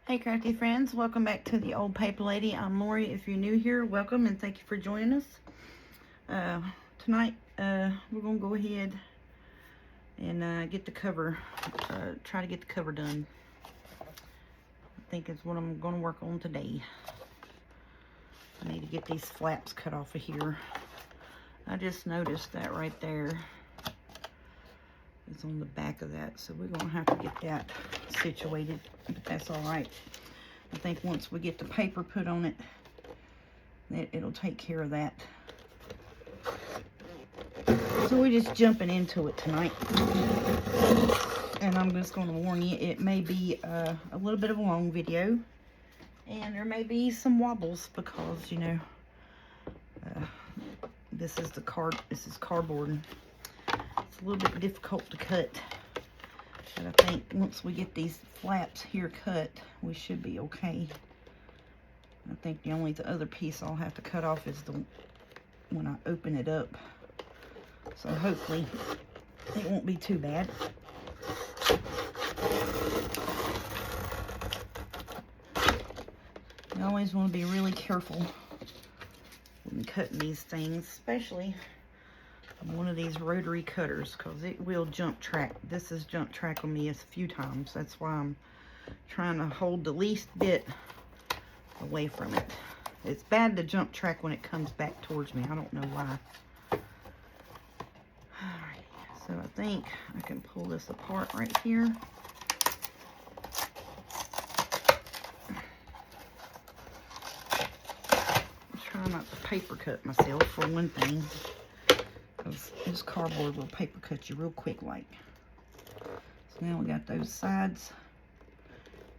Hey crafty friends, welcome back to the Old Paper Lady. I'm Lori. If you're new here, welcome and thank you for joining us. Tonight we're going to go ahead and get the cover, try to get the cover done. I think is what I'm going to work on today. I need to get these flaps cut off of here. I just noticed that right there is on the back of that, so we're going to have to get that situated, but that's all right. I think once we get the paper put on it, it'll take care of that. So we're just jumping into it tonight, and I'm just going to warn you, it may be a little bit of a long video, and there may be some wobbles because, you know, this is cardboard. It's a little bit difficult to cut, but I think once we get these flaps here cut, we should be okay. I think the only other piece I'll have to cut off is when I open it up. So hopefully it won't be too bad. You always want to be really careful when cutting these things, especially one of these rotary cutters, because it will jump track. This has jump track on me a few times. That's why I'm trying to hold the least bit away from it. It's bad to jump track when it comes back towards me. I don't know why. Alright, so I think I can pull this apart right here. Try not to paper cut myself for one thing. This cardboard will paper cut you real quick like. So now we got those sides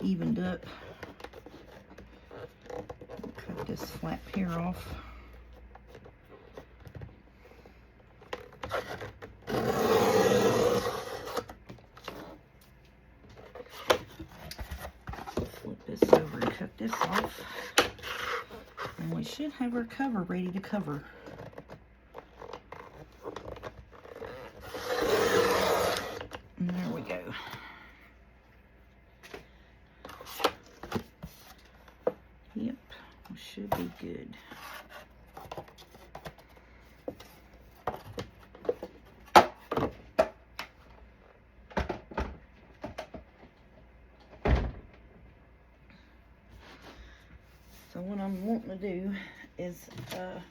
evened up. Cut this flap here off. Flip this over and cut this off. And we should have our cover ready to cover. And there we go. Yep, we should be good. So what I'm wanting to do is I'm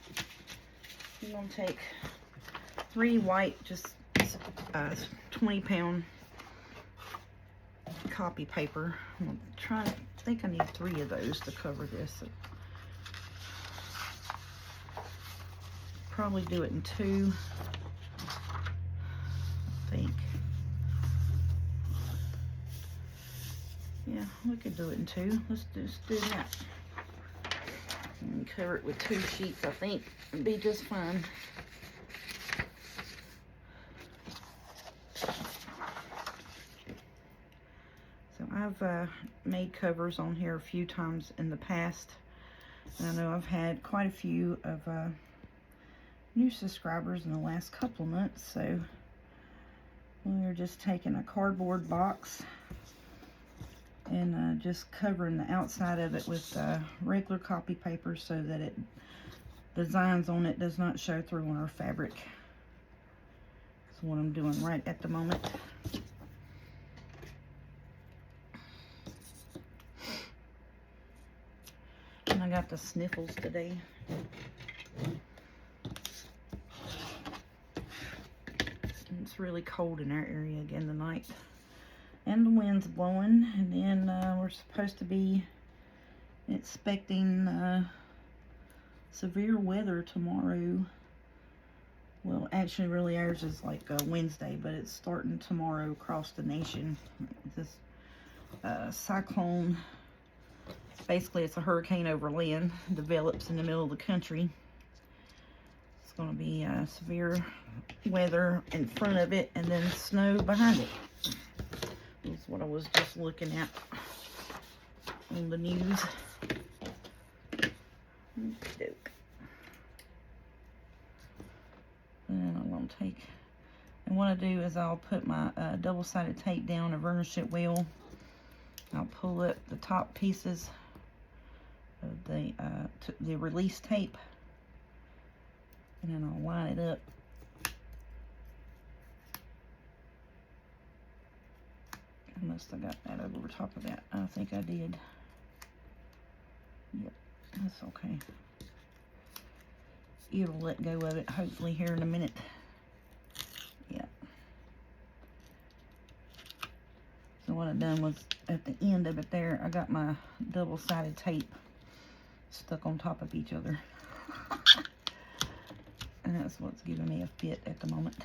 going to take 3 white, just 20-pound copy paper. I'm going to try, I think I need 3 of those to cover this. So probably do it in 2, I think. Yeah, we could do it in 2. Let's just do that. And cover it with 2 sheets, I think it'd be just fine. So I've made covers on here a few times in the past. And I know I've had quite a few of new subscribers in the last couple of months. So we're just taking a cardboard box and just covering the outside of it with regular copy paper so that the designs on it does not show through on our fabric. That's what I'm doing right at the moment. And I got the sniffles today. And it's really cold in our area again tonight. And the wind's blowing, and then we're supposed to be expecting severe weather tomorrow. Well, actually, really ours is like Wednesday, but it's starting tomorrow across the nation. This cyclone, basically it's a hurricane over land, develops in the middle of the country. It's going to be severe weather in front of it, and then snow behind it. That's what I was just looking at on the news. And I'm going to take, and what I do is I'll put my double-sided tape down, a varnish it well, I'll pull up the top pieces of the release tape, and then I'll line it up. Unless I got that over top of that. I think I did. Yep, that's okay. It'll let go of it hopefully here in a minute. Yeah. So what I done was at the end of it there, I got my double-sided tape stuck on top of each other. And that's what's giving me a fit at the moment.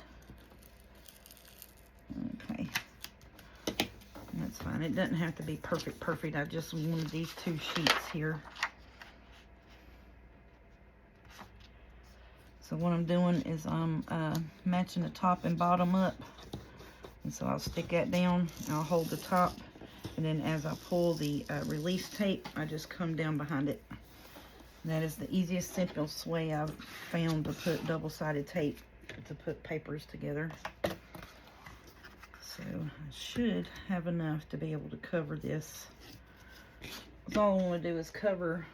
Okay. That's fine. It doesn't have to be perfect. I just wanted these 2 sheets here. So what I'm doing is I'm matching the top and bottom up. And so I'll stick that down, I'll hold the top, and then as I pull the release tape, I just come down behind it. And that is the easiest, simplest way I've found to put double-sided tape, to put papers together. So I should have enough to be able to cover this. So all I want to do is cover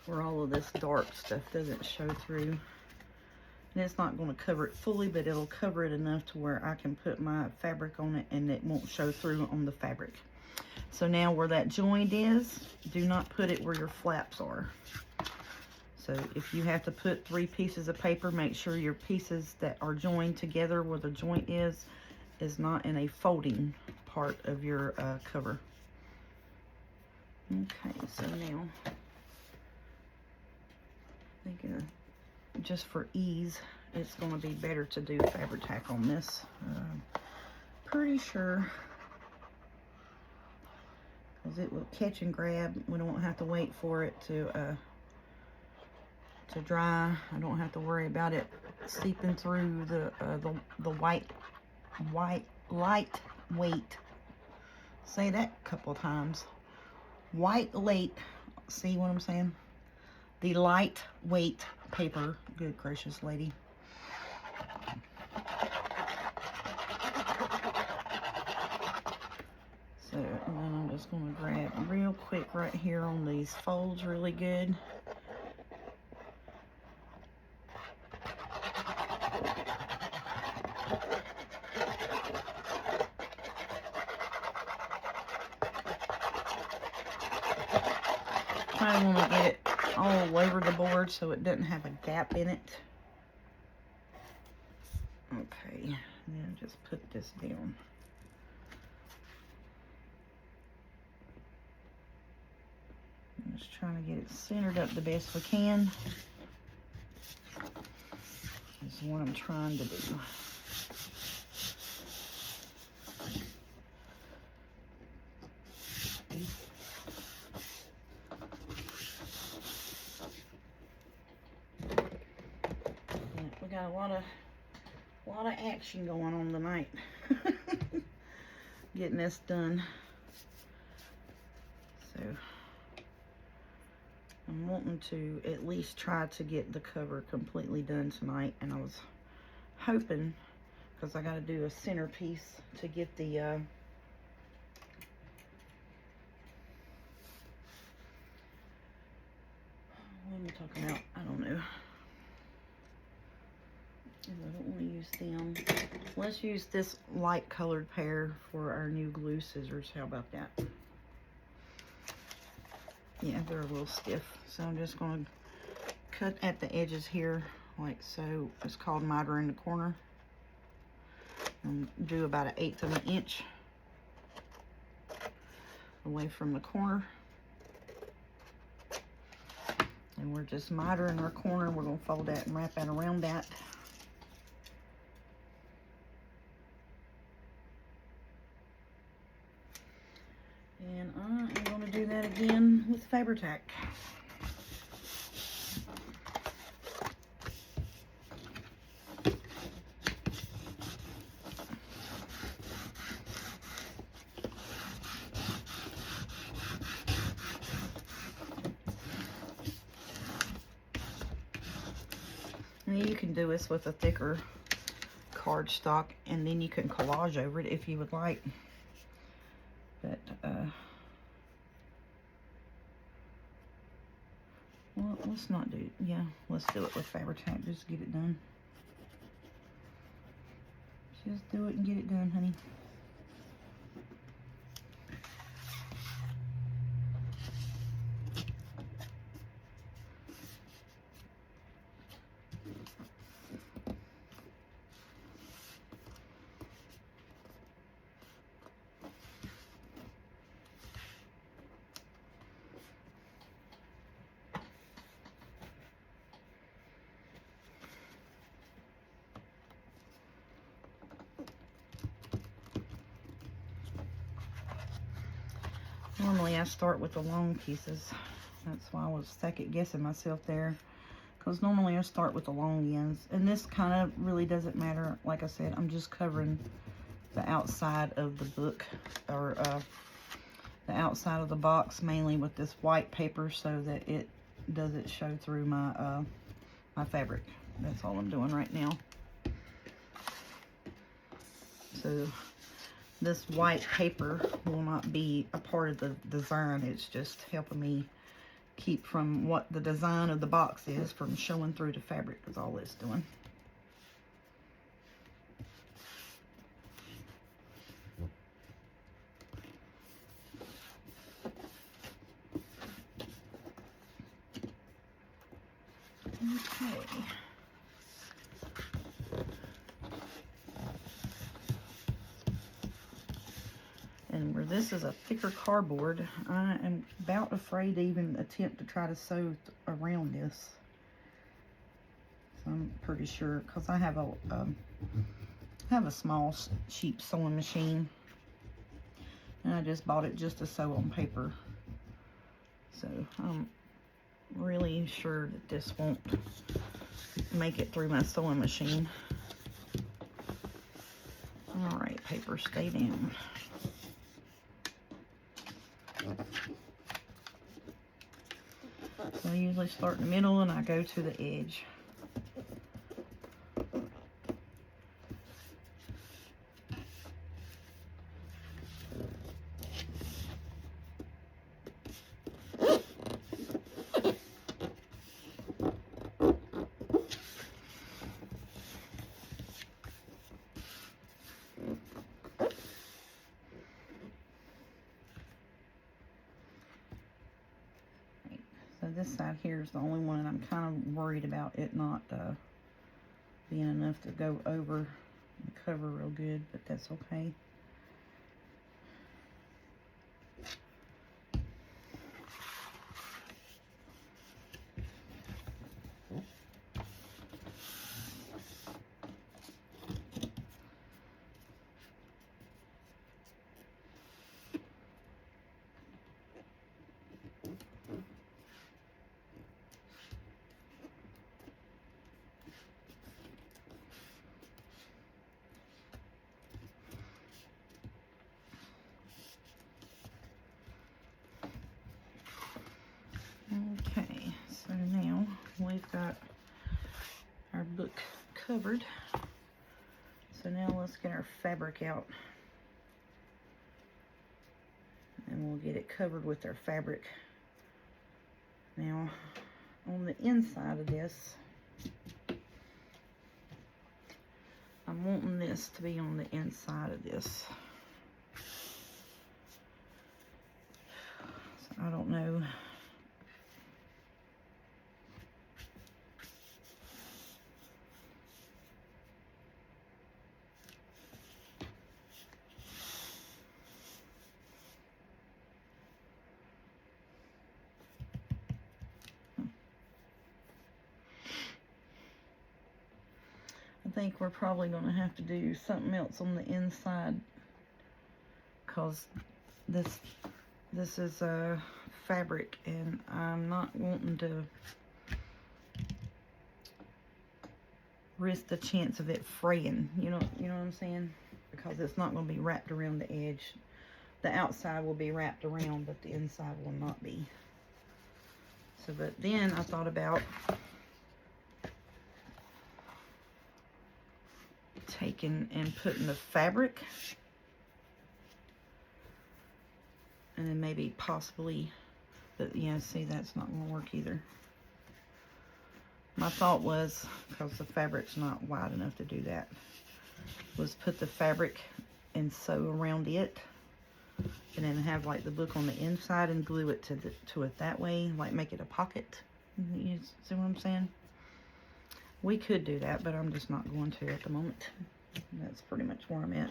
where all of this dark stuff doesn't show through. And it's not going to cover it fully, but it'll cover it enough to where I can put my fabric on it and it won't show through on the fabric. So now where that joint is, do not put it where your flaps are. So if you have to put 3 pieces of paper, make sure your pieces that are joined together where the joint is not in a folding part of your cover. Okay, so now, I think just for ease, it's going to be better to do Fabri-Tac on this. Pretty sure, because it will catch and grab. We don't have to wait for it to dry. I don't have to worry about it seeping through the lightweight. Say that a couple of times. Lightweight. See what I'm saying? The lightweight paper. Good gracious, lady. So, and then I'm just going to grab real quick right here on these folds really good. I want to get it all over the board so it doesn't have a gap in it. Okay, now just put this down. I'm just trying to get it centered up the best we can. This is what I'm trying to do. We got a lot of action going on tonight. Getting this done. So I'm wanting to at least try to get the cover completely done tonight, and I was hoping, because I got to do a centerpiece to get the what am I talking about? I don't know. I don't want to use them. Let's use this light colored pair for our new glue scissors. How about that? Yeah, they're a little stiff. So I'm just going to cut at the edges here like so. It's called miter in the corner. And do about 1/8 of an inch away from the corner. And we're just mitering our corner. We're going to fold that and wrap that around that. And I am going to do that again with Fabri-Tac. Now you can do this with a thicker cardstock, and then you can collage over it if you would like. let's not do, yeah, let's do it with Fabri-Tac. Just get it done. Just do it and get it done, honey. Normally I start with the long pieces. That's why I was second guessing myself there. Because normally I start with the long ends. And this kind of really doesn't matter. Like I said, I'm just covering the outside of the book. Or the outside of the box. Mainly with this white paper so that it doesn't show through my, my fabric. That's all I'm doing right now. So this white paper will not be a part of the design. It's just helping me keep from what the design of the box is from showing through the fabric is all it's doing. Okay. And where this is a thicker cardboard, I am about afraid to even attempt to try to sew around this. So I'm pretty sure, because I have a small cheap sewing machine, and I just bought it just to sew on paper. So I'm really sure that this won't make it through my sewing machine. All right, paper, stay down. So I usually start in the middle and I go to the edge. So this side here is the only one that I'm kind of worried about it not being enough to go over and cover real good, but that's okay. Okay, so now we've got our book covered. So now let's get our fabric out. And we'll get it covered with our fabric. Now, on the inside of this, I'm wanting this to be on the inside of this. So I don't know. I think we're probably going to have to do something else on the inside, because this is a fabric and I'm not wanting to risk the chance of it fraying, you know what I'm saying, because it's not going to be wrapped around the edge. The outside will be wrapped around, but the inside will not be. So, but then I thought about taking and putting the fabric, and then maybe possibly, but yeah, see, that's not going to work either. my thought was, because the fabric's not wide enough to do that, was put the fabric and sew around it, and then have like the book on the inside and glue it to it that way, like make it a pocket. You see what I'm saying? We could do that, but I'm just not going to at the moment. That's pretty much where I'm at.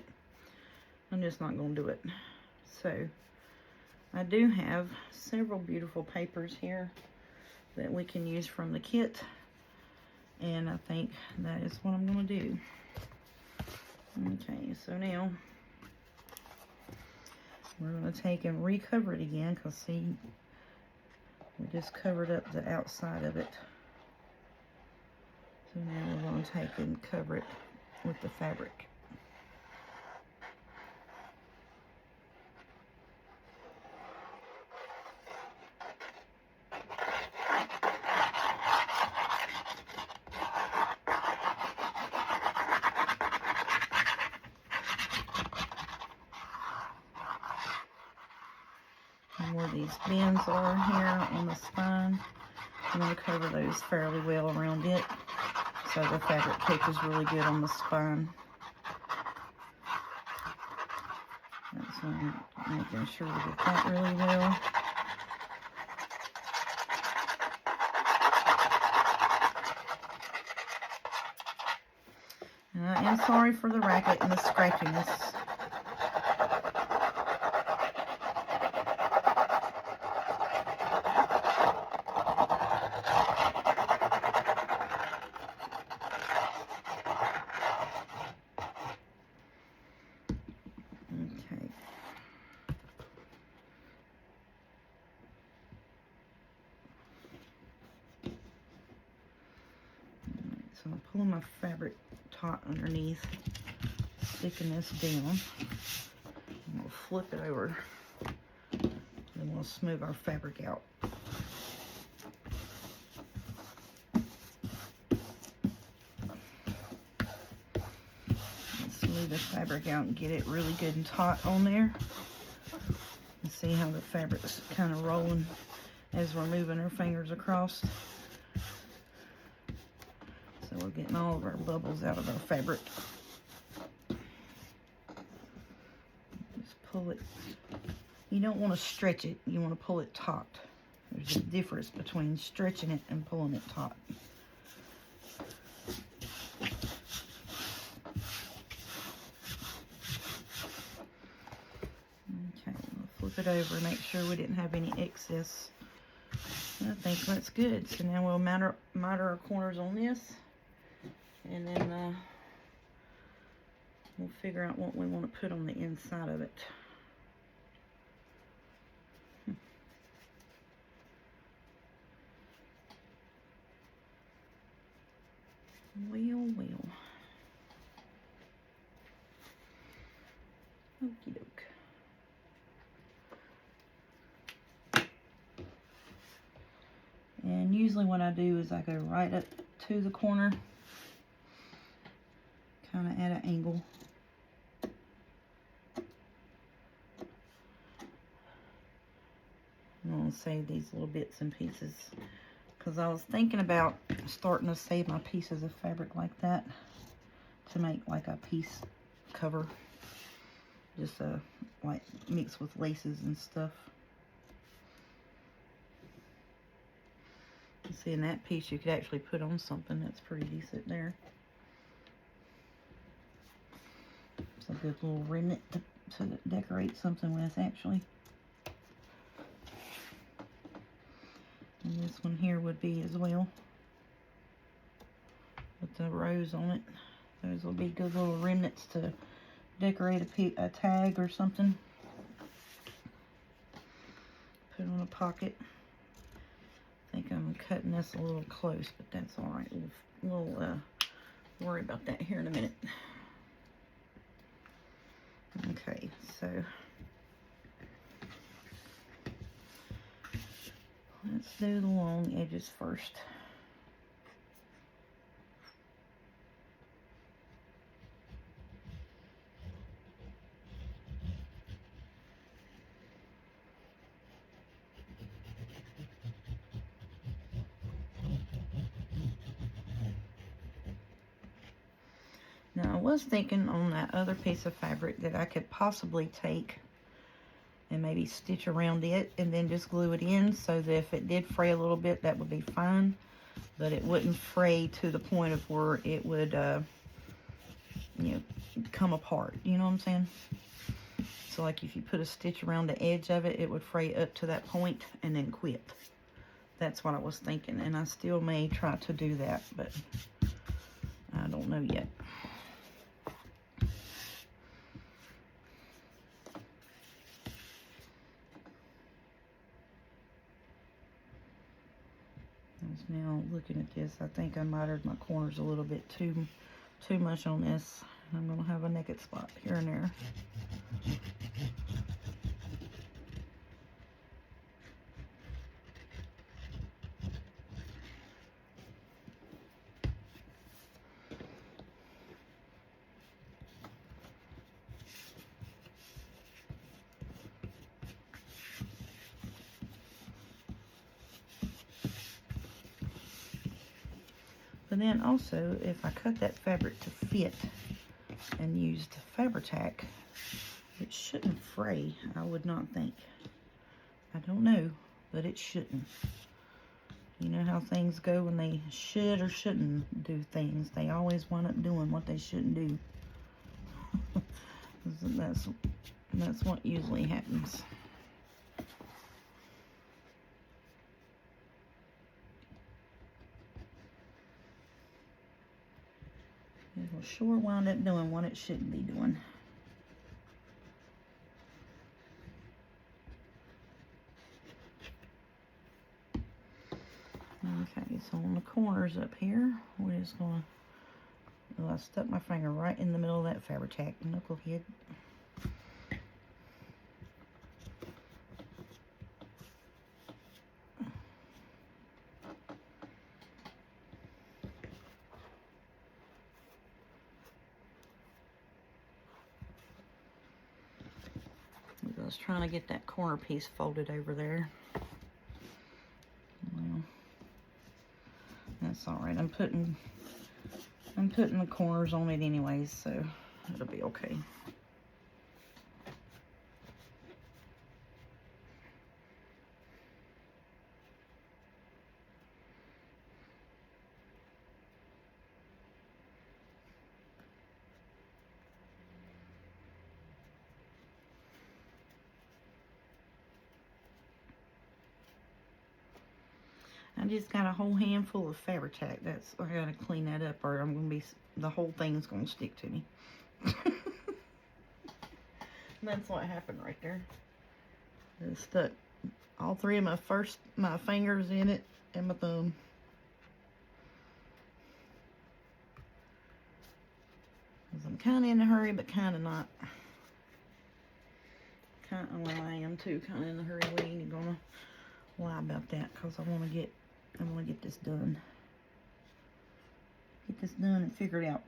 I'm just not going to do it. So I do have several beautiful papers here that we can use from the kit, and I think that is what I'm going to do. Okay, so now we're going to take and recover it again, because see, we just covered up the outside of it. So now we're going to take and cover it with the fabric. And where these bends are here on the spine, I'm going to cover those fairly well around it, so the fabric catches really good on the spine. That's why I'm making sure to get that really well. And I am sorry for the racket and the scratchiness. Okay. So I'm pulling my fabric taut underneath, sticking this down. I'm going to flip it over, and we'll smooth our fabric out. Smooth the fabric out and get it really good and taut on there. And see how the fabric's kind of rolling as we're moving our fingers across. So we're getting all of our bubbles out of our fabric. Just pull it. You don't want to stretch it, you want to pull it taut. There's a difference between stretching it and pulling it taut. Okay, we'll flip it over and make sure we didn't have any excess. I think that's good. So now we'll miter our corners on this, and then we'll figure out what we want to put on the inside of it. Well. Okie doke. And usually what I do is I go right up to the corner, kind of at an angle. I'm going to save these little bits and pieces, because I was thinking about starting to save my pieces of fabric like that to make like a piece cover, just like mixed with laces and stuff. You see, in that piece you could actually put on something that's pretty decent there. It's a good little remnant to decorate something with, actually. And this one here would be as well, with the rose on it. Those will be good little remnants to decorate a tag or something. Put on a pocket. I think I'm cutting this a little close, but that's all right. We'll worry about that here in a minute. Okay, so let's do the long edges first. was thinking on that other piece of fabric that I could possibly take and maybe stitch around it and then just glue it in, so that if it did fray a little bit, that would be fine, but it wouldn't fray to the point of where it would, you know, come apart. You know what I'm saying? So like if you put a stitch around the edge of it, it would fray up to that point and then quit. That's what I was thinking, and I still may try to do that, but I don't know yet. Now looking at this, I think I mitered my corners a little bit too much on this. I'm gonna have a naked spot here and there. But then also, if I cut that fabric to fit and used Fabri-Tac, it shouldn't fray, I would not think. I don't know, but it shouldn't. You know how things go when they should or shouldn't do things. They always wind up doing what they shouldn't do. That's what usually happens. It will sure wind up doing what it shouldn't be doing. Okay, so on the corners up here, we're just gonna, well, I stuck my finger right in the middle of that Fabri-Tac knucklehead. I was trying to get that corner piece folded over there. Well, that's all right. I'm putting the corners on it anyways, so it'll be okay. I just got a whole handful of Fabri-Tac. I gotta clean that up, or the whole thing's gonna stick to me. That's what happened right there. I stuck all three of my fingers in it and my thumb. Cause I'm kind of in a hurry, but kind of not. Well, I am too, kind of in a hurry. We ain't gonna lie about that, cause I want to get this done. Get this done and figured out.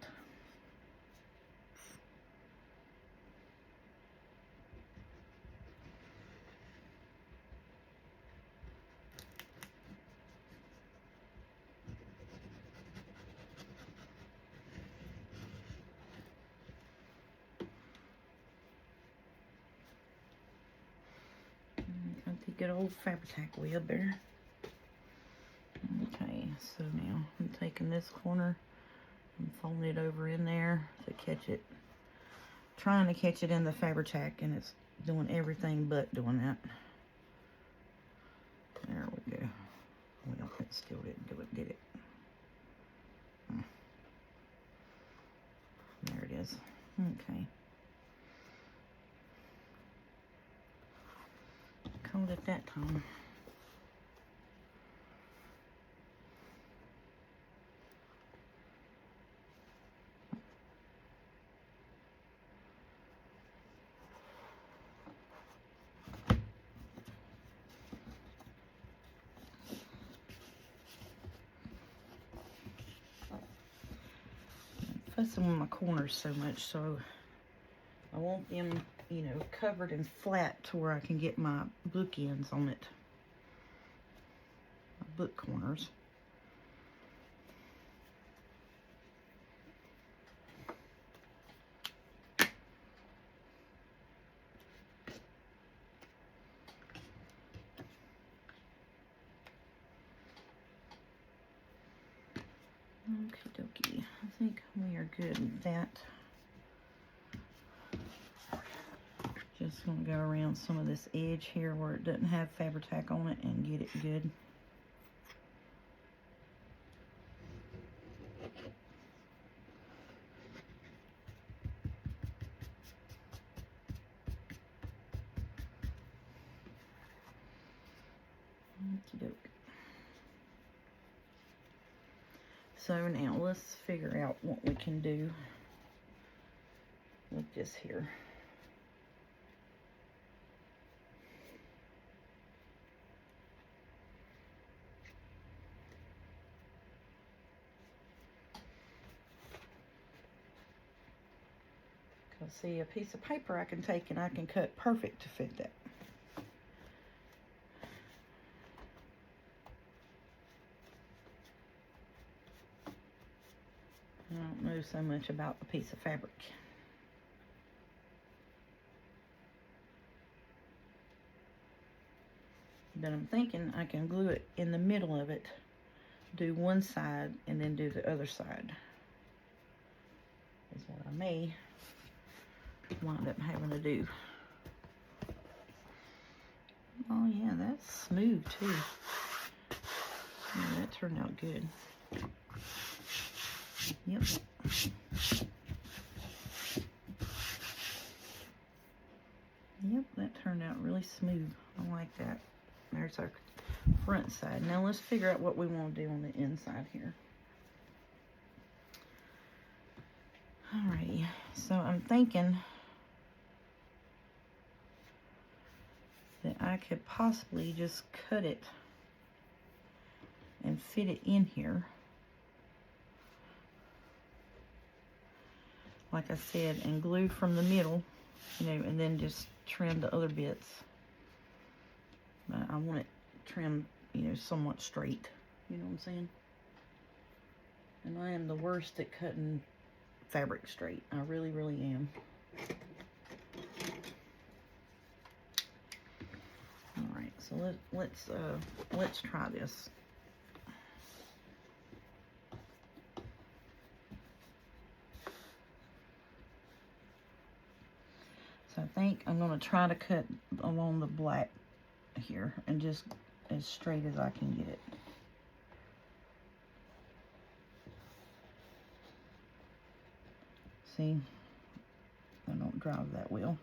Got the good old Fabri-Tac web there. Okay, so now I'm taking this corner and folding it over in there to catch it. Trying to catch it in the Fabri-Tac, and it's doing everything but doing that. There we go. Well, it still didn't do it, did it? There it is. Okay. Called it that time. Fussing with my corners so much, so I want them, you know, covered and flat to where I can get my book ends on it. My book corners. we are good with that. Just going to go around some of this edge here where it doesn't have Fabri-Tac on it and get it good. Okey-doke. So now let's figure out what we can do with this here. Because see, a piece of paper I can take and I can cut perfect to fit that. I don't know so much about a piece of fabric. But I'm thinking I can glue it in the middle of it, do one side, and then do the other side. Is what I may wind up having to do. Oh yeah, that's smooth too. Yeah, that turned out good. Yep. Yep, that turned out really smooth. I like that. There's our front side. Now let's figure out what we want to do on the inside here. Alrighty, so I'm thinking that I could possibly just cut it and fit it in here. Like I said, and glue from the middle, you know, and then just trim the other bits. But I want it trimmed, you know, somewhat straight. You know what I'm saying? And I am the worst at cutting fabric straight. I really, really am. All right, so let's try this. So I think I'm going to try to cut along the black here and just as straight as I can get it. See, I don't drive that well.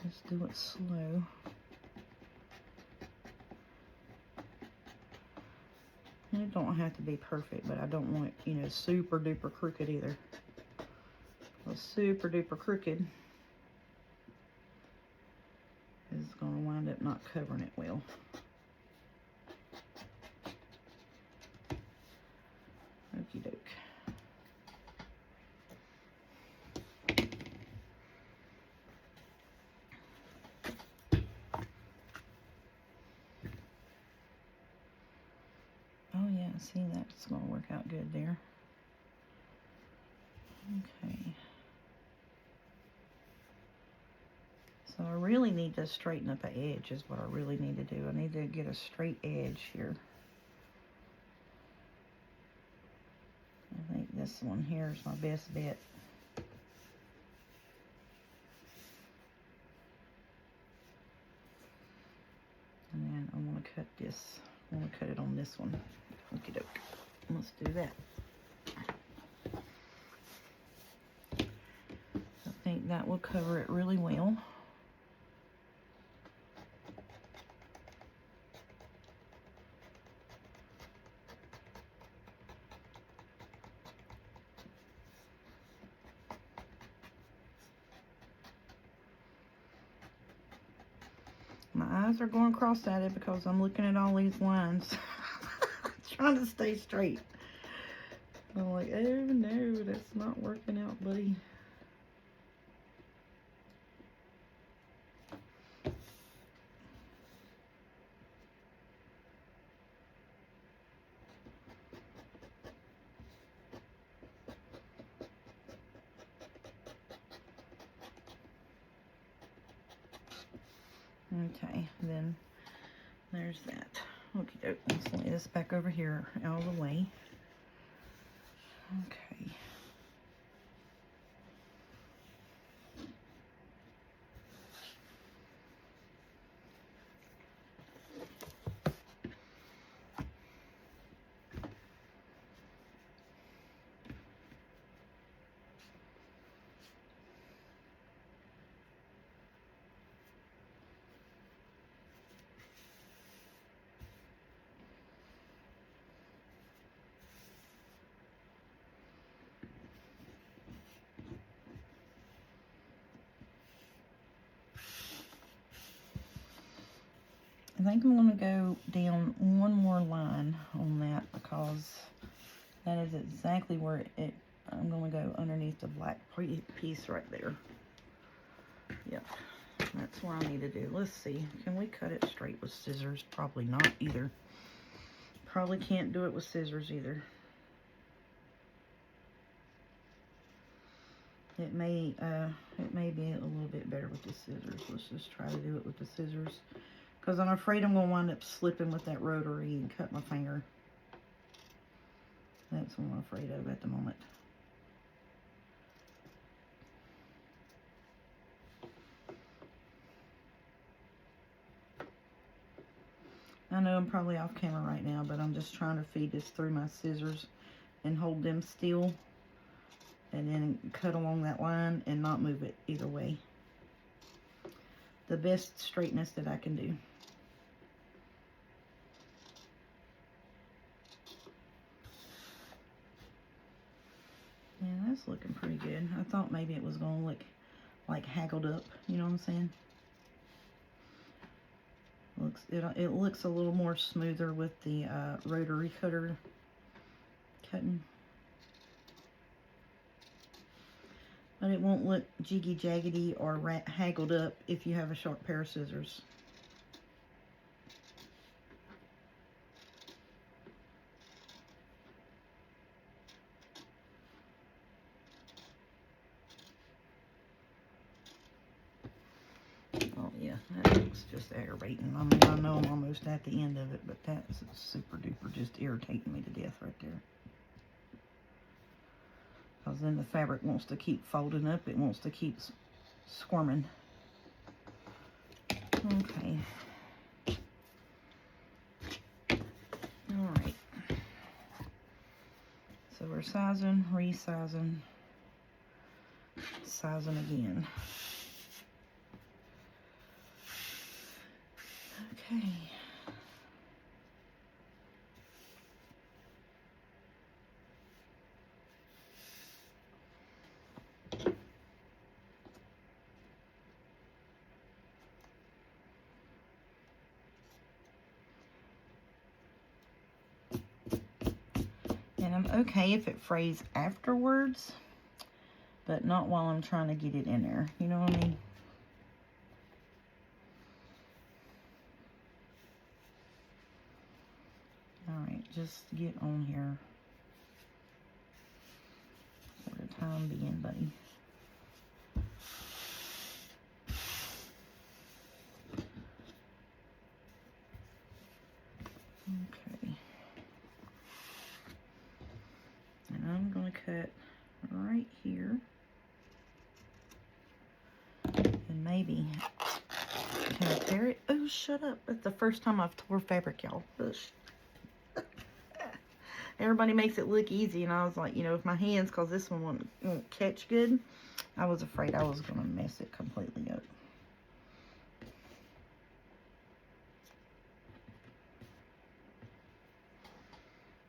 Just do it slow. And it don't have to be perfect, but I don't want it, you know, super duper crooked either. Well, super duper crooked is going to wind up not covering it well. Okie doke. Oh yeah, see, that's going to work out good there. Okay. So I really need to straighten up an edge is what I really need to do. I need to get a straight edge here. I think this one here is my best bet. And then I'm going to cut this. I'm going to cut it on this one. Okie doke. Let's do that. I think that will cover it really well. My eyes are going cross-eyed because I'm looking at all these lines. Trying to stay straight. I'm like, oh no, that's not working out, buddy. Okay, then there's that. Okie doke. Let's lay this back over here out of the way. Okay. I think I'm going to go down one more line on that because that is exactly where I'm going to go underneath the black piece right there. Yep, that's what I need to do. Let's see, can we cut it straight with scissors? Probably not either. Probably can't do it with scissors either. It may be a little bit better with the scissors. Let's just try to do it with the scissors. Because I'm afraid I'm going to wind up slipping with that rotary and cut my finger. That's what I'm afraid of at the moment. I know I'm probably off camera right now, but I'm just trying to feed this through my scissors and hold them still. And then cut along that line and not move it either way. The best straightness that I can do. Yeah, that's looking pretty good. I thought maybe it was going to look like haggled up, you know what I'm saying? It looks a little more smoother with the rotary cutter cutting. But it won't look jiggy-jaggedy or haggled up if you have a sharp pair of scissors. Oh yeah, that looks just aggravating. I mean, I know I'm almost at the end of it, but that's super duper just irritating me to death right there. Because then the fabric wants to keep folding up. It wants to keep squirming. Okay. Alright. So we're sizing, resizing, sizing again. Okay. And I'm okay if it frays afterwards, but not while I'm trying to get it in there. You know what I mean? Alright, just get on here for the time being, buddy. Okay. And I'm going to cut right here. And maybe, can I tear it? Oh, shut up. That's the first time I've tore fabric, y'all. Everybody makes it look easy, and I was like, you know, with my hands, because this one won't catch good, I was afraid I was going to mess it completely up.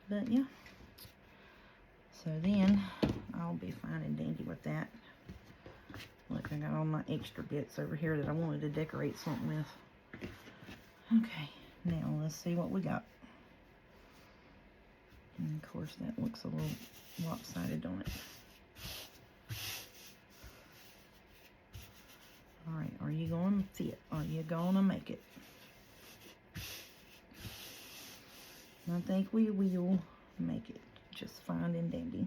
But, yeah. So then, I'll be fine and dandy with that. Look, I got all my extra bits over here that I wanted to decorate something with. Okay, now let's see what we got. And of course, that looks a little lopsided, don't it? Alright, are you going to fit? Are you going to make it? I think we will make it just fine and dandy.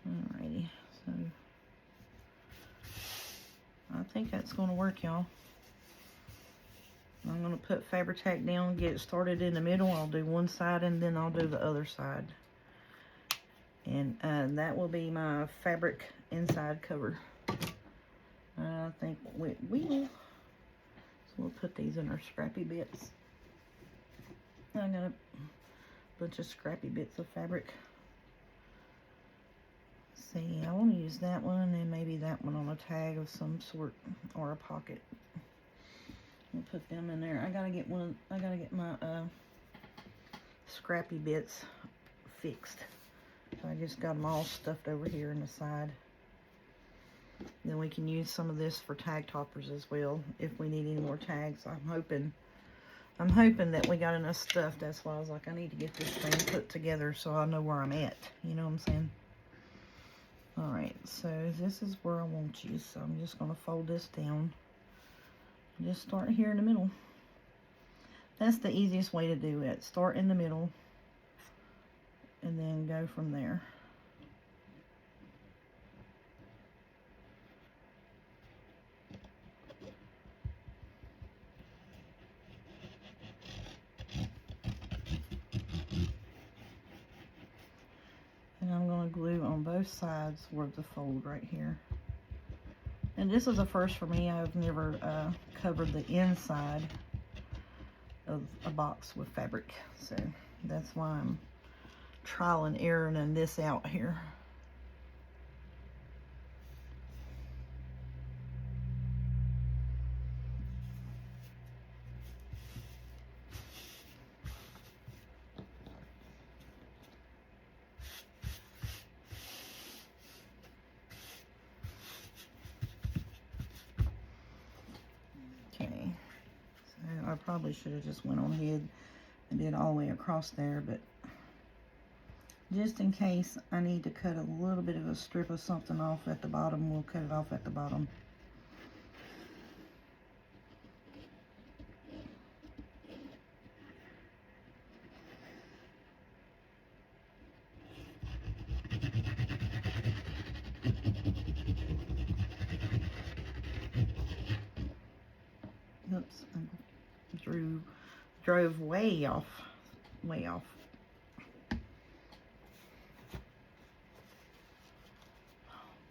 Alrighty, so I it's going to work, y'all. I'm going to put Fabri-Tac down, get it started in the middle. I'll do one side and then I'll do the other side. And that will be my fabric inside cover. I think we will. So we'll put these in our scrappy bits. I got a bunch of scrappy bits of fabric. See, I want to use that one and maybe that one on a tag of some sort or a pocket. We'll put them in there. I gotta get my scrappy bits fixed. So I just got them all stuffed over here in the side. Then we can use some of this for tag toppers as well if we need any more tags. I'm hoping that we got enough stuff. That's why I was like, I need to get this thing put together so I know where I'm at. You know what I'm saying? Alright, so this is where I want you. So I'm just going to fold this down. Just start here in the middle. That's the easiest way to do it. Start in the middle and then go from there. And I'm going to glue on both sides where the fold right here. And this is a first for me. I've never covered the inside of a box with fabric. So that's why I'm trial and erroring this out here. I probably should have just went on ahead and did all the way across there, but just in case I need to cut a little bit of a strip of something off at the bottom, we'll cut it off at the bottom. Oops, I drove way off.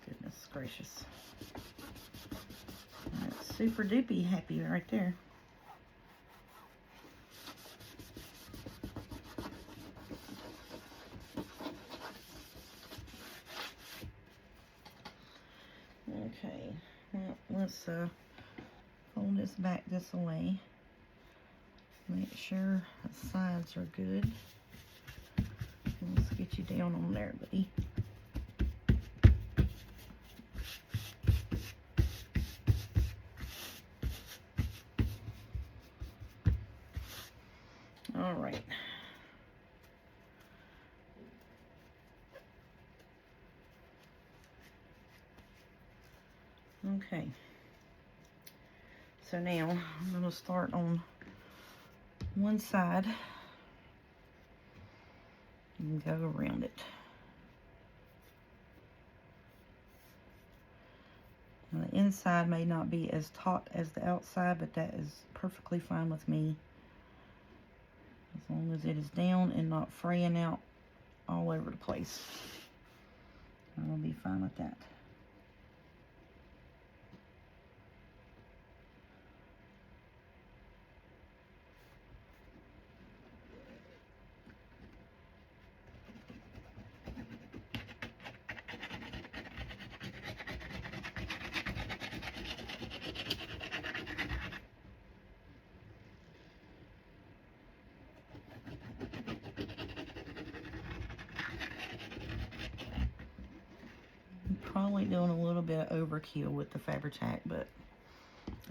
Goodness gracious. That's super duper happy right there. Okay, well, let's fold this back this way. Make sure the sides are good. Let's get you down on there, buddy. All right. Okay. So now I'm going to start on one side and go around it. Now, the inside may not be as taut as the outside, but that is perfectly fine with me. As long as it is down and not fraying out all over the place. I'll be fine with that. Probably doing a little bit of overkill with the Fabri-Tac, but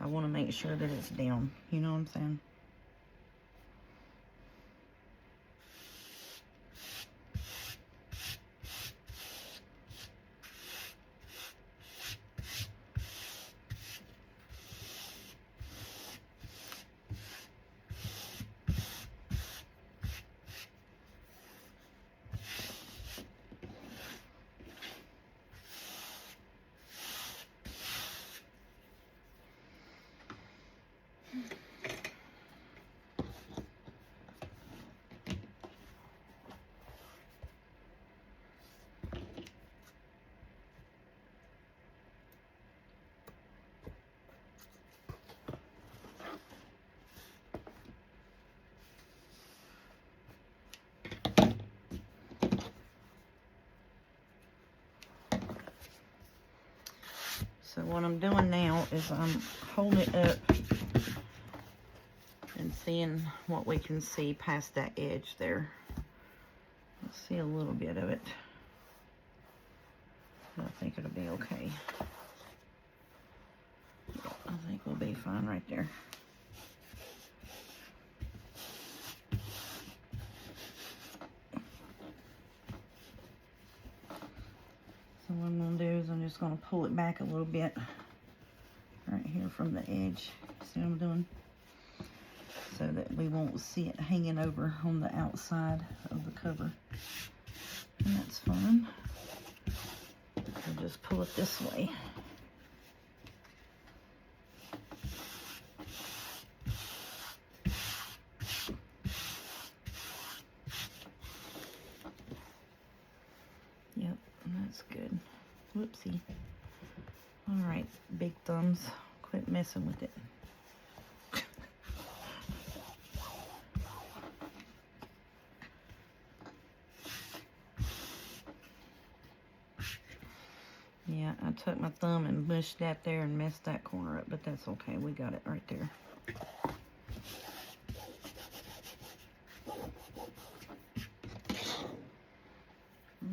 I want to make sure that it's down. You know what I'm saying? So what I'm doing now is I'm holding it up and seeing what we can see past that edge there. Let's see a little bit of it. I think it'll be okay. Yeah, I think we'll be fine right there. So what I'm going to do is I'm just going to pull it back a little bit right here from the edge. See what I'm doing? So that we won't see it hanging over on the outside of the cover. And that's fine. I'll just pull it this way. Yep, that's good. Whoopsie. Alright, big thumbs. Quit messing with it. Yeah, I took my thumb and mushed that there and messed that corner up, but that's okay. We got it right there.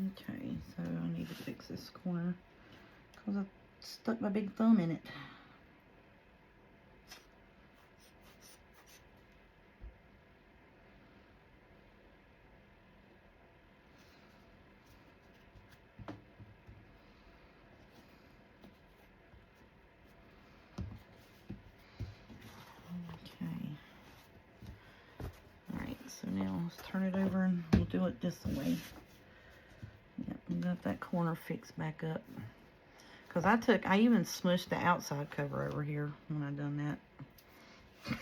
Okay, so I need to fix this corner because I stuck my big thumb in it. Okay. Alright, so now let's turn it over and we'll do it this way. Yep, I got that corner fixed back up. Because I even smushed the outside cover over here when I done that.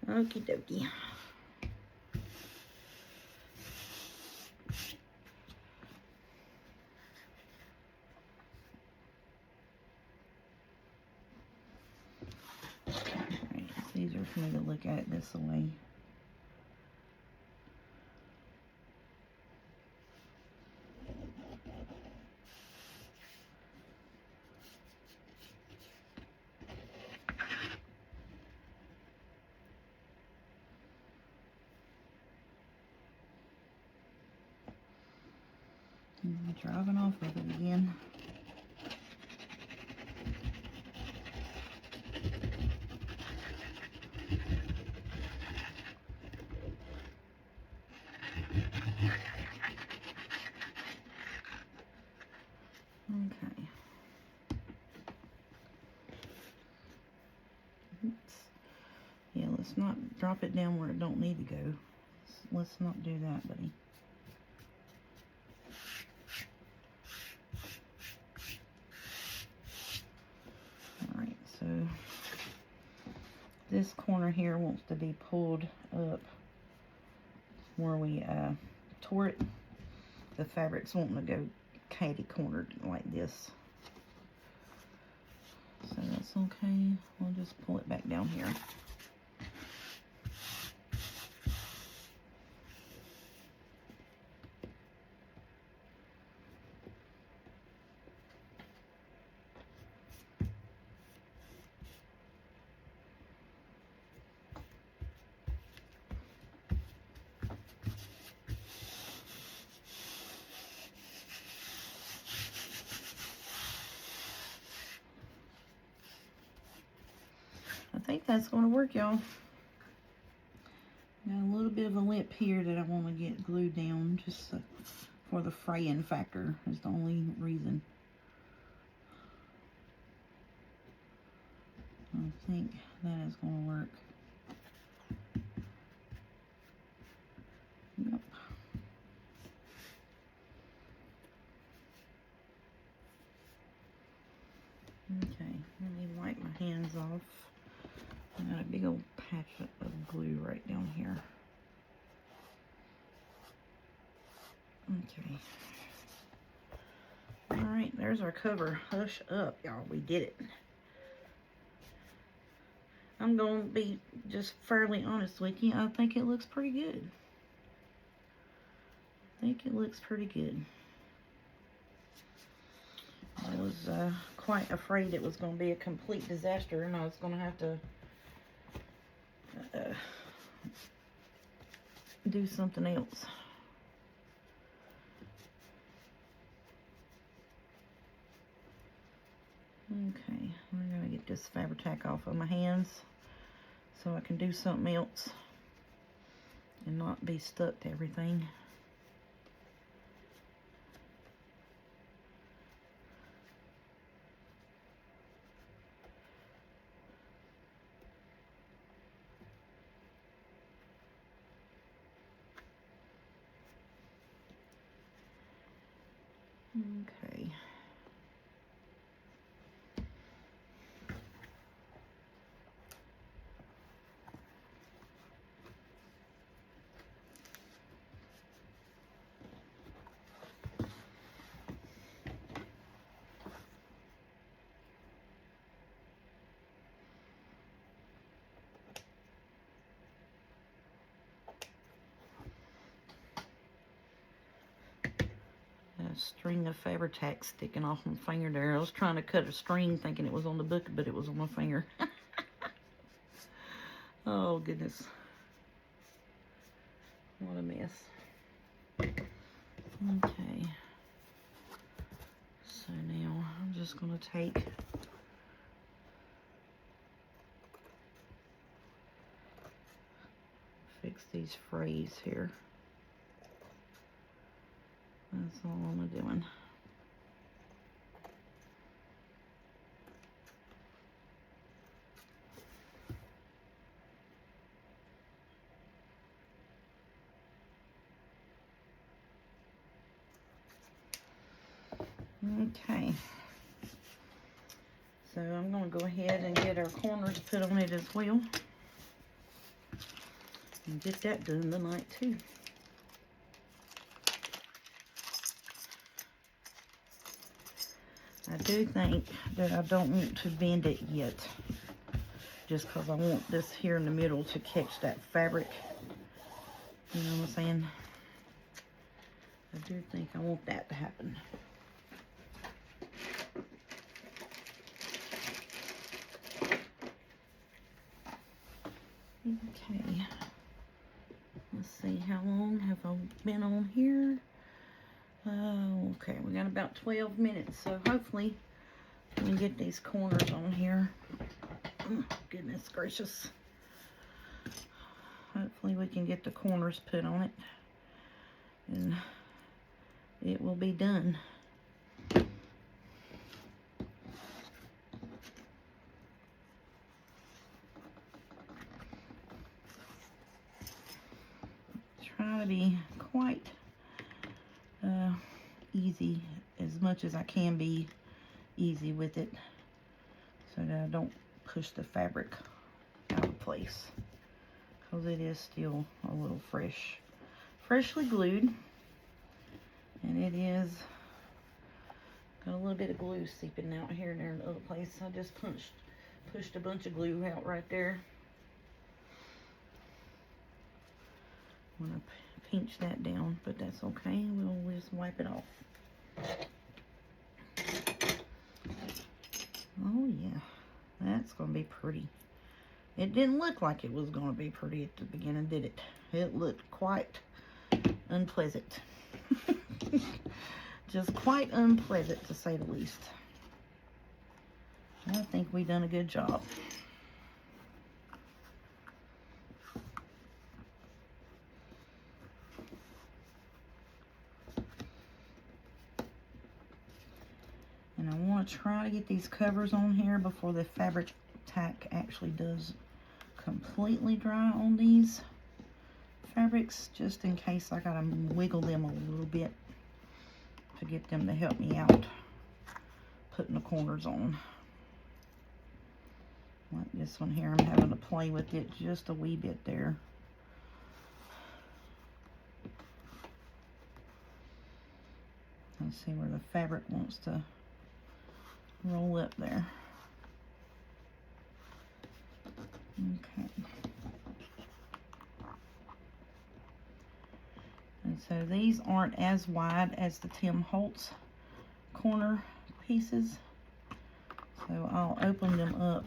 Okie dokie. Alright, it's easier for me to look at it this way. I'm driving off with it again. Okay. Oops. Yeah, let's not drop it down where it don't need to go. Let's not do that, buddy. Alright, so this corner here wants to be pulled up where we tore it. The fabric's wanting to go catty cornered like this. So that's okay. We'll just pull it back down here. I think that's going to work, y'all. Got a little bit of a lip here that I want to get glued down just for the fraying factor is the only reason. I think that is going to work. Yep. Okay, let me wipe my hands off. I got a big old patch of glue right down here. Okay. Alright, there's our cover. Hush up, y'all. We did it. I'm going to be just fairly honest with you. I think it looks pretty good. I think it looks pretty good. I was quite afraid it was going to be a complete disaster and I was going to have to do something else. Okay, I'm going to get this Fabri-Tac off of my hands so I can do something else and not be stuck to everything. Okay. A string of Fabri-Tac sticking off my finger there. I was trying to cut a string thinking it was on the book, but it was on my finger. Oh, goodness. What a mess. Okay. So now I'm just going to take fix these frays here. That's all I'm doing. Okay. So I'm going to go ahead and get our corners put on it as well. And get that done tonight too. I do think that I don't want to bend it yet. Just because I want this here in the middle to catch that fabric. You know what I'm saying? I do think I want that to happen. Okay. Let's see, how long have I been on here? Okay, we got about 12 minutes, so hopefully we can get these corners on here. Oh, goodness gracious. Hopefully we can get the corners put on it, and it will be done. Try to be quite easy, as much as I can be easy with it, so that I don't push the fabric out of place, because it is still a little freshly glued, and it is got a little bit of glue seeping out here and there in the other place. I just pushed a bunch of glue out right there. I'm gonna pinch that down, but that's okay. We'll just wipe it off. Oh yeah, that's gonna be pretty. It didn't look like it was gonna be pretty at the beginning, did it? It looked quite unpleasant. Just quite unpleasant, to say the least. I think we done a good job. And I want to try to get these covers on here before the Fabri-Tac actually does completely dry on these fabrics, just in case I gotta wiggle them a little bit to get them to help me out putting the corners on. Like this one here, I'm having to play with it just a wee bit there. Let's see where the fabric wants to roll up there. Okay. And so these aren't as wide as the Tim Holtz corner pieces. So I'll open them up.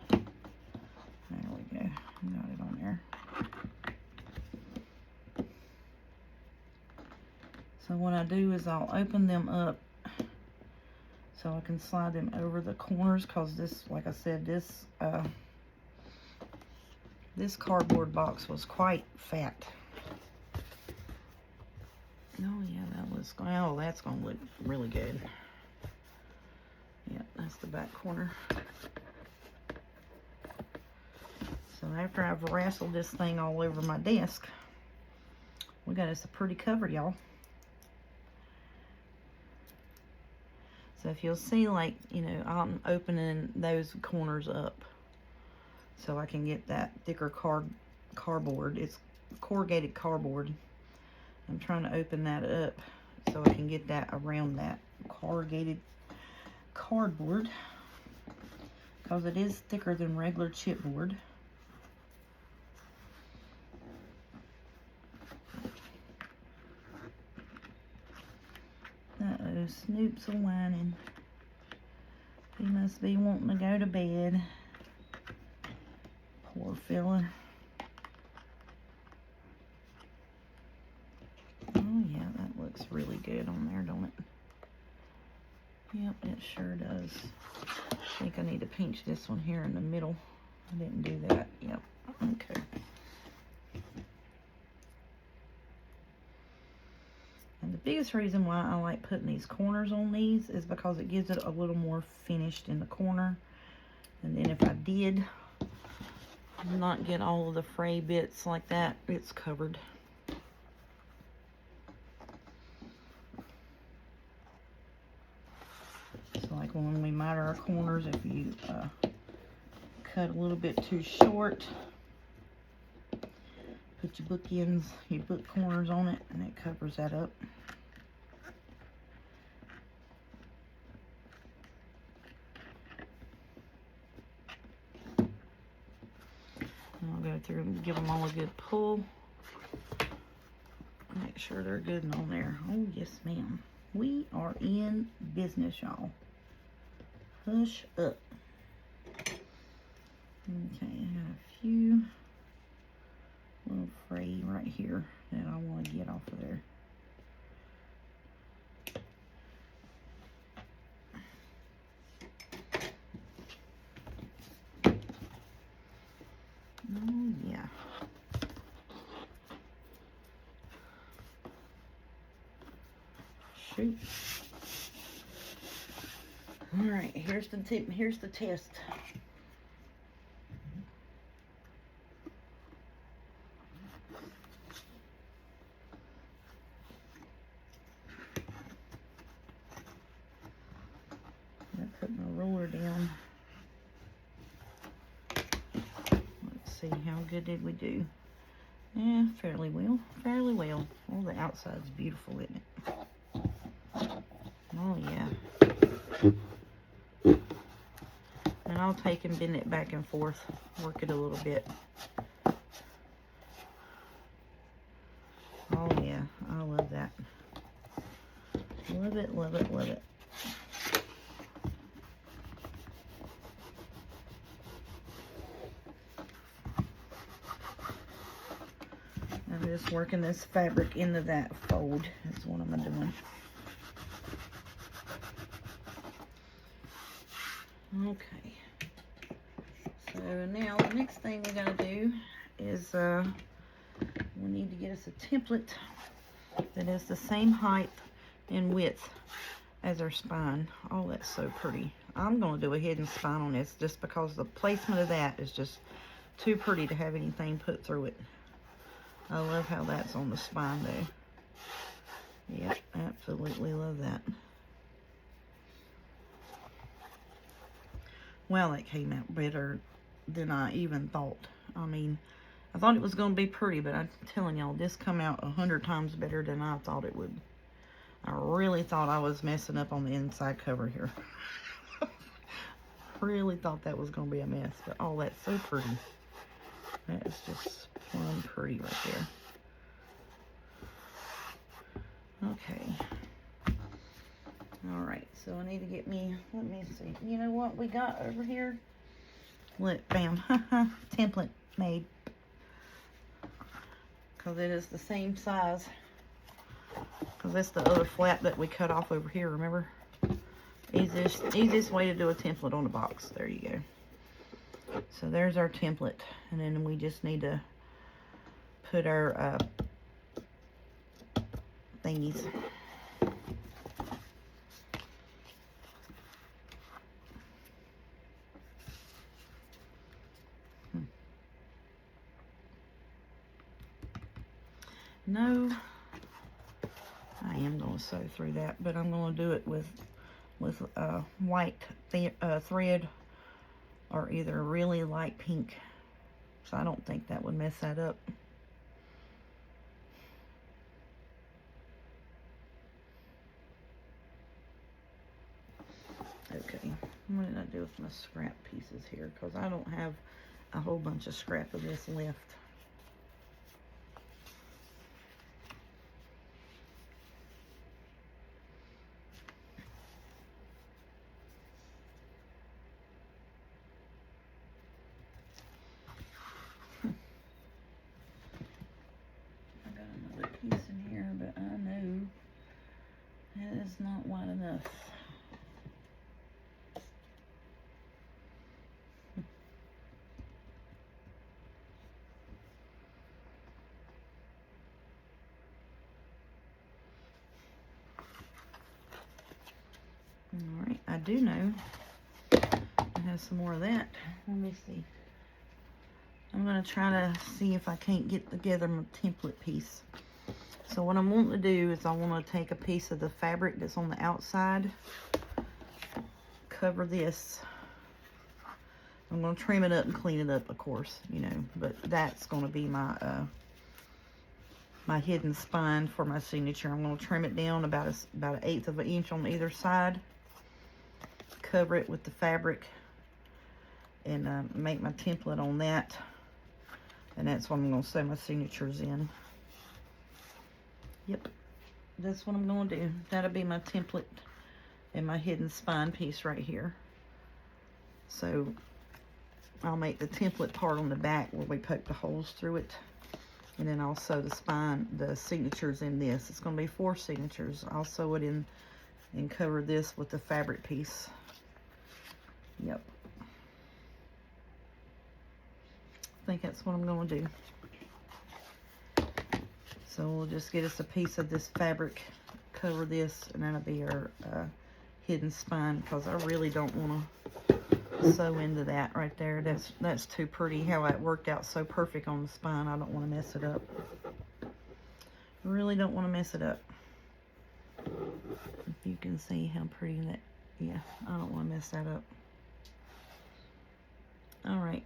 There we go. Got it on there. So what I do is I'll open them up so I can slide them over the corners, because this, like I said, this cardboard box was quite fat. Oh yeah, that's going to look really good. Yep, that's the back corner. So after I've wrestled this thing all over my desk, we got us a pretty cover, y'all. So if you'll see, like, you know, I'm opening those corners up so I can get that thicker cardboard. It's corrugated cardboard. I'm trying to open that up so I can get that around that corrugated cardboard, because it is thicker than regular chipboard. Uh-oh, Snoop's a-whining. He must be wanting to go to bed. Poor fella. Oh yeah, that looks really good on there, don't it? Yep, it sure does. I think I need to pinch this one here in the middle. I didn't do that. Yep, okay. And the biggest reason why I like putting these corners on these is because it gives it a little more finished in the corner. And then if I did not get all of the fray bits like that, it's covered. So like when we miter our corners, if you cut a little bit too short, put your bookends, your book corners on it, and it covers that up. And I'll go through and give them all a good pull. Make sure they're good and on there. Oh, yes, ma'am. We are in business, y'all. Hush up. Okay, I got a few little fray right here that I want to get off of there. Oh, yeah. Shoot. All right, here's the tip. Here's the test. I put my roller down. Let's see, how good did we do? Yeah, fairly well. Fairly well. Oh, the outside's beautiful, isn't it? Oh, yeah. And I'll take and bend it back and forth. Work it a little bit. Oh, yeah. I love that. Love it, love it, love it. I'm just working this fabric into that fold. That's what I'm doing. Okay. So now the next thing we gotta do is we need to get us a template that is the same height and width as our spine. Oh, that's so pretty. I'm gonna do a hidden spine on this just because the placement of that is just too pretty to have anything put through it. I love how that's on the spine though. Yep, absolutely love that. Well, that came out better than I even thought. I mean, I thought it was going to be pretty, but I'm telling y'all, this come out 100 times better than I thought it would. I really thought I was messing up on the inside cover here. Really thought that was going to be a mess, but oh, that's so pretty. That is just plumb pretty right there. Okay. So I need to get me, let me see. You know what we got over here? Look, bam, template made. Because it is the same size. Because that's the other flap that we cut off over here, remember? Easiest way to do a template on a box. There you go. So there's our template. And then we just need to put our thingies. No, I am going to sew through that, but I'm going to do it with white thread or either really light pink. So I don't think that would mess that up. Okay, what did I do with my scrap pieces here? Because I don't have a whole bunch of scrap of this left. Piece in here, but I know it is not wide enough. Alright, I do know I have some more of that. Let me see. I'm going to try to see if I can't get together my template piece. So what I'm wanting to do is I want to take a piece of the fabric that's on the outside, cover this. I'm going to trim it up and clean it up, of course, you know, but that's going to be my my hidden spine for my signature. I'm going to trim it down about an eighth of an inch on either side, cover it with the fabric, and make my template on that. And that's what I'm going to sew my signatures in. Yep, that's what I'm going to do. That'll be my template and my hidden spine piece right here. So I'll make the template part on the back where we poke the holes through it. And then I'll sew the spine, the signatures in this. It's going to be 4 signatures. I'll sew it in and cover this with the fabric piece. Yep. I think that's what I'm going to do. So we'll just get us a piece of this fabric, cover this, and that'll be our hidden spine, because I really don't want to sew into that right there. That's too pretty how it worked out so perfect on the spine. I don't want to mess it up. Really don't want to mess it up. If you can see how pretty that, yeah, I don't want to mess that up. All right.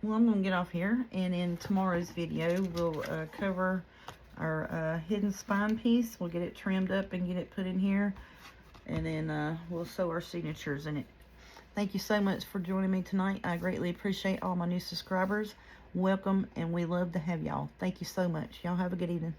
Well, I'm going to get off here, and in tomorrow's video, we'll cover our hidden spine piece. We'll get it trimmed up and get it put in here, and then we'll sew our signatures in it. Thank you so much for joining me tonight. I greatly appreciate all my new subscribers. Welcome, and we love to have y'all. Thank you so much. Y'all have a good evening.